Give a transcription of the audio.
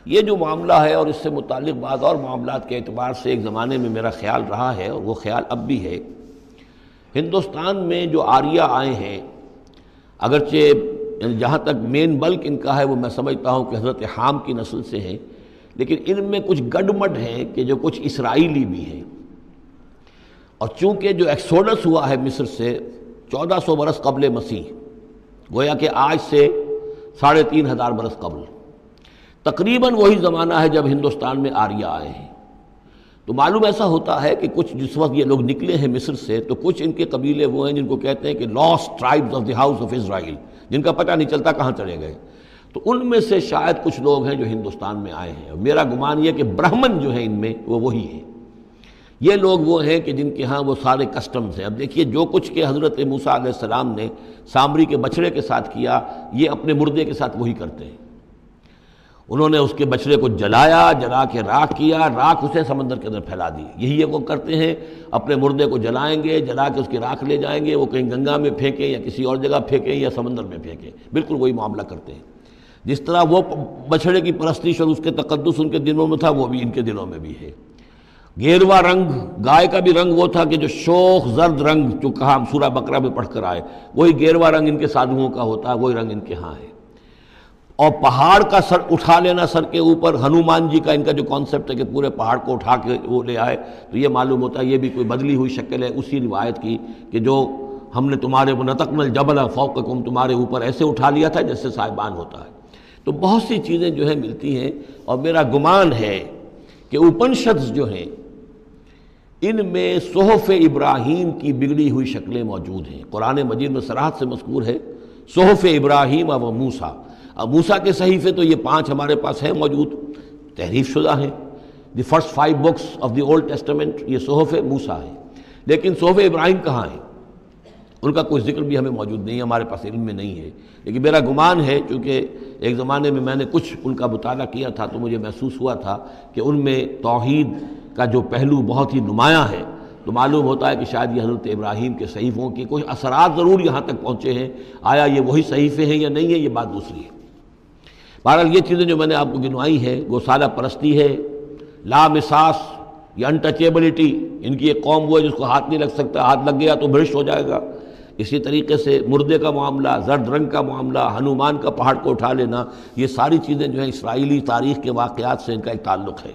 یہ جو معاملہ ہے اور اس سے متعلق بعض اور معاملات کے اعتبار سے ایک زمانے میں میرا خیال رہا ہے اور وہ خیال اب بھی ہے، ہندوستان میں جو آریہ آئے ہیں، اگرچہ جہاں تک مین بلک ان کا ہے وہ میں سمجھتا ہوں کہ حضرت حام کی نسل سے ہیں، لیکن ان میں کچھ گڈمڈ ہیں کہ جو کچھ اسرائیلی بھی ہیں، اور چونکہ جو ایکسوڈس ہوا ہے مصر سے 1400 برس قبل مسیح، گویا کہ آج سے 3500 برس قبل، تقریباً وہی زمانہ ہے جب ہندوستان میں آریہ آئے ہیں۔ تو معلوم ایسا ہوتا ہے کہ کچھ جس وقت یہ لوگ نکلے ہیں مصر سے تو کچھ ان کے قبیلے وہ ہیں جن کو کہتے ہیں کہ last tribes of the house of Israel, جن کا پتہ نہیں چلتا کہاں چلے گئے، تو ان میں سے شاید کچھ لوگ ہیں جو ہندوستان میں آئے ہیں، اور میرا گمان یہ کہ برہمن جو ہیں ان میں وہ وہی ہیں۔ یہ لوگ وہ ہیں کہ جن کے ہاں وہ سارے کسٹمز ہیں۔ اب دیکھیے جو کچھ کہ حضرت موسیٰ علیہ السلام نے سامری کے بچڑے کے ساتھ کیا، یہ اپنے مردے کے ساتھ وہی کرتے ہیں۔ انہوں نے اس کے بچڑے کو جلایا، جلا کے راکھ کیا، راکھ اسے سمندر کے اندر پھیلا دی۔ یہی وہ کرتے ہیں، اپنے مردے کو جلائیں گے، جلا کے اس کی راکھ لے جائیں گے، وہ کہیں گنگا میں پھینکیں یا کسی اور جگہ پھینکیں یا سمندر میں پھینکیں، بالکل وہی معاملہ کرتے ہیں۔ جس طرح وہ بچڑے کی پرستش اور اس کے تقدس ان کے دلوں میں تھا، وہ بھی ان کے دلوں میں بھی ہے۔ گیروا رنگ، گائے کا بھی رنگ وہ تھا کہ جو شوخ زرد رنگ جو کہا ہم سورہ بقرہ میں پڑھ کر آئے، وہی گیروا رنگ ان کے سادھوؤں کا ہوتا ہے، وہی رنگ ان کے ہاں ہے۔ اور پہاڑ کا سر اٹھا لینا سر کے اوپر، ہنومان جی کا ان کا جو کانسیپٹ ہے کہ پورے پہاڑ کو اٹھا کے وہ لے آئے، تو یہ معلوم ہوتا ہے یہ بھی کوئی بدلی ہوئی شکل ہے اسی روایت کی کہ جو ہم نے تمہارے نَتَقْنَا الْجَبَلَ فَوْقَكُمْ، تمہارے اوپر ایسے اٹھا لیا تھا جیسے صاحبان ہوتا ہے۔ تو بہت سی چیزیں جو ہیں ملتی ہیں، اور میرا گمان ہے کہ اپنشدز جو ہیں ان میں صحف ابراہیم کی بگڑی ہوئی شکلیں موجود ہیں۔ قرآن مجید میں صراحت سے مذکور ہے صحف ابراہیم و موسیٰ۔ اب موسیٰ کے صحیفے تو یہ 5 ہمارے پاس ہیں موجود، تحریف شدہ ہیں، the first 5 books of the old testament, یہ صحف موسیٰ ہے، لیکن صحف ابراہیم کہاں ہیں؟ ان کا کوئی ذکر بھی ہمیں موجود نہیں ہے، ہمارے پاس علم میں نہیں ہے۔ لیکن میرا گمان ہے، چونکہ ایک زمانے میں نے کچھ ان کا مطالعہ کیا تھا تو مجھے محسوس ہوا تھا کہ ان میں توحید کا جو پہلو بہت ہی نمایاں ہے، تو معلوم ہوتا ہے کہ شاید یہ حضرت ابراہیم کے صحیفوں کی کچھ اثرات ضرور یہاں تک پہنچے ہیں۔ آیا یہ وہی صحیفے ہیں یا نہیں ہے، یہ بات دوسری ہے۔ بہرحال یہ چیزیں جو میں نے آپ کو گنوائی ہیں، گوسالہ پرستی ہے، لامساس یا انٹچیبلٹی، ان کی ایک قوم وہ ہے جس کو ہاتھ نہیں لگ سکتا، ہاتھ لگ گیا تو بھرش ہو جائے گا۔ اسی طریقے سے مردے کا معاملہ، زرد رنگ کا معاملہ، ہنومان کا پہاڑ کو اٹھا لینا، یہ ساری چیزیں جو ہیں اسرائیلی تاریخ کے واقعات سے ان کا ایک تعلق ہے۔